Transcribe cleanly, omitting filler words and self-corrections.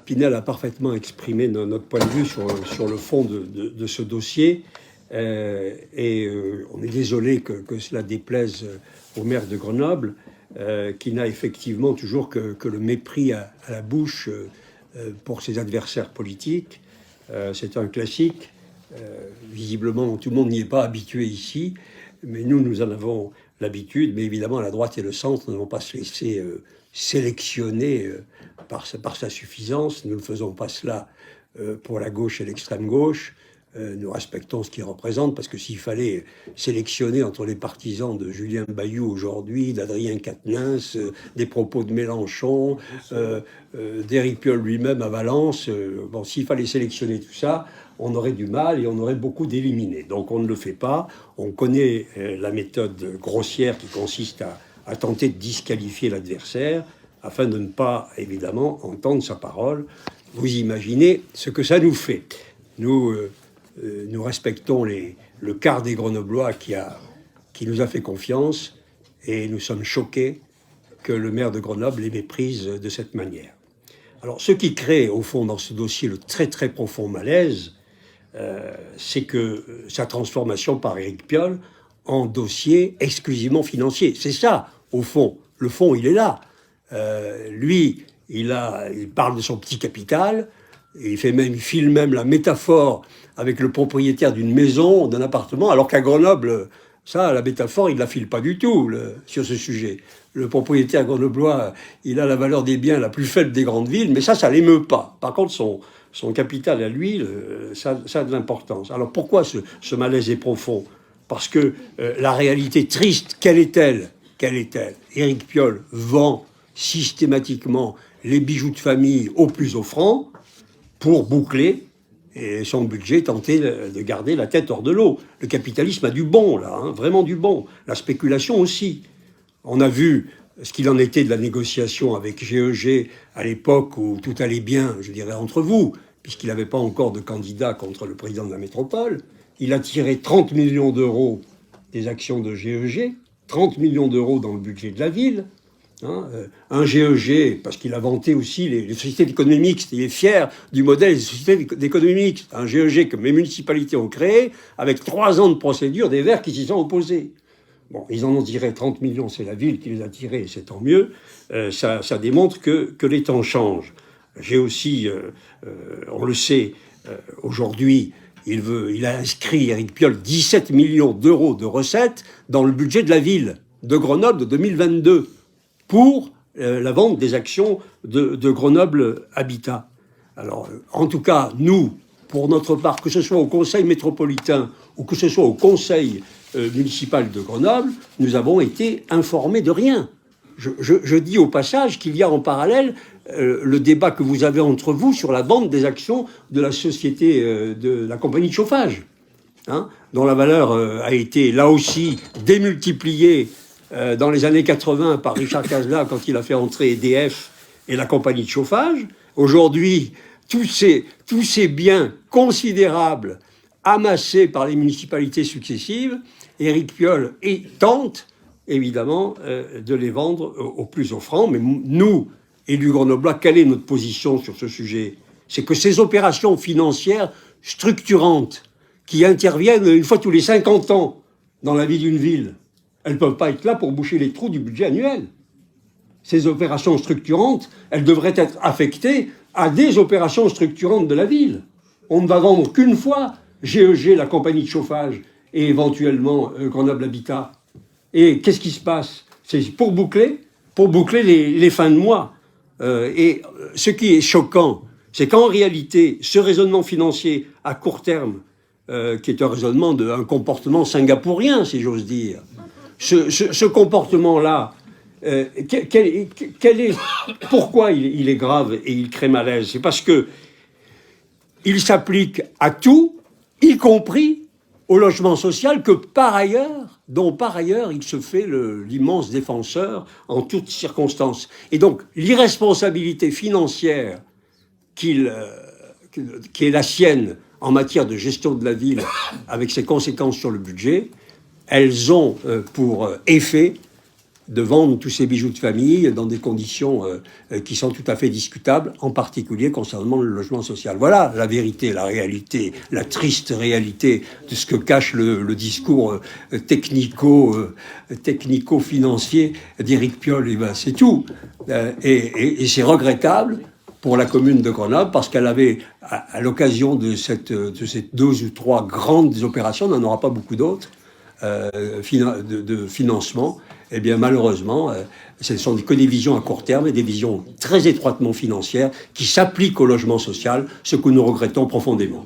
Pinel a parfaitement exprimé notre point de vue sur le fond de ce dossier. On est désolé que cela déplaise au maire de Grenoble, qui n'a effectivement toujours que le mépris à la bouche pour ses adversaires politiques. C'est un classique. Visiblement, tout le monde n'y est pas habitué ici, mais nous en avons l'habitude. Mais évidemment, la droite et le centre ne vont pas se laisser sélectionner par sa suffisance. Nous ne faisons pas cela pour la gauche et l'extrême gauche. Nous respectons ce qu'ils représentent, parce que s'il fallait sélectionner entre les partisans de Julien Bayou aujourd'hui, d'Adrien Quatennens, des propos de Mélenchon, d'Éric Piolle lui-même à Valence, bon, s'il fallait sélectionner tout ça, on aurait du mal et on aurait beaucoup d'éliminés. Donc on ne le fait pas. On connaît la méthode grossière qui consiste à tenter de disqualifier l'adversaire afin de ne pas, évidemment, entendre sa parole. Vous imaginez ce que ça nous fait. Nous respectons le quart des Grenoblois qui nous a fait confiance, et nous sommes choqués que le maire de Grenoble les méprise de cette manière. Alors, ce qui crée, au fond, dans ce dossier, le très très profond malaise, c'est que sa transformation par Éric Piolle en dossier exclusivement financier. C'est ça, au fond. Le fond, il est là. Lui, il parle de son petit capital. Il file même la métaphore avec le propriétaire d'une maison, d'un appartement, alors qu'à Grenoble, ça, la métaphore, il ne la file pas du tout sur ce sujet. Le propriétaire grenoblois, il a la valeur des biens la plus faible des grandes villes, mais ça l'émeut pas. Par contre, son capital à lui, ça a de l'importance. Alors pourquoi ce malaise est profond? Parce que la réalité triste, quelle est-elle? Éric Piolle vend systématiquement les bijoux de famille au plus offrant pour boucler et son budget, tenter de garder la tête hors de l'eau. Le capitalisme a du bon, là, hein, vraiment du bon. La spéculation aussi. On a vu ce qu'il en était de la négociation avec GEG à l'époque où tout allait bien, je dirais, entre vous, puisqu'il n'avait pas encore de candidat contre le président de la métropole. Il a tiré 30 millions d'euros des actions de GEG, 30 millions d'euros dans le budget de la ville. Un GEG, parce qu'il a vanté aussi les sociétés d'économie mixte, il est fier du modèle des sociétés d'économie mixte. Un GEG que mes municipalités ont créé, avec 3 ans de procédure, des Verts qui s'y sont opposés. Bon, ils en ont tiré 30 millions, c'est la ville qui les a tirés, c'est tant mieux. Ça démontre que les temps changent. J'ai aussi, on le sait, aujourd'hui, il a inscrit, Éric Piolle, 17 millions d'euros de recettes dans le budget de la ville de Grenoble de 2022. Pour la vente des actions de Grenoble Habitat. Alors, en tout cas, nous, pour notre part, que ce soit au Conseil métropolitain ou que ce soit au Conseil municipal de Grenoble, nous avons été informés de rien. Je dis au passage qu'il y a en parallèle le débat que vous avez entre vous sur la vente des actions de la société, de la compagnie de chauffage, dont la valeur a été, là aussi, démultipliée dans les années 80 par Richard Casla quand il a fait entrer EDF et la compagnie de chauffage. Aujourd'hui, tous ces biens considérables amassés par les municipalités successives, Éric Piolle tente évidemment de les vendre au plus offrant. Mais nous, élus grenoblois, quelle est notre position sur ce sujet? C'est que ces opérations financières structurantes qui interviennent une fois tous les 50 ans dans la vie d'une ville, elles ne peuvent pas être là pour boucher les trous du budget annuel. Ces opérations structurantes, elles devraient être affectées à des opérations structurantes de la ville. On ne va vendre qu'une fois GEG, la compagnie de chauffage, et éventuellement Grenoble Habitat. Et qu'est-ce qui se passe? C'est pour boucler les fins de mois. Et ce qui est choquant, c'est qu'en réalité, ce raisonnement financier à court terme, qui est un raisonnement d'un comportement singapourien, si j'ose dire, ce comportement-là, pourquoi il est grave et il crée malaise? C'est parce que il s'applique à tout, y compris au logement social, dont par ailleurs il se fait l'immense défenseur en toutes circonstances. Et donc l'irresponsabilité financière qui est la sienne en matière de gestion de la ville, avec ses conséquences sur le budget, elles ont pour effet de vendre tous ces bijoux de famille dans des conditions qui sont tout à fait discutables, en particulier concernant le logement social. Voilà la vérité, la réalité, la triste réalité de ce que cache le discours technico-financier d'Éric Piolle. Et ben, c'est tout. Et c'est regrettable pour la commune de Grenoble, parce qu'elle avait, à l'occasion de ces 2 ou 3 grandes opérations, on n'en aura pas beaucoup d'autres, de financement, eh bien malheureusement, ce ne sont que des visions à court terme et des visions très étroitement financières qui s'appliquent au logement social, ce que nous regrettons profondément.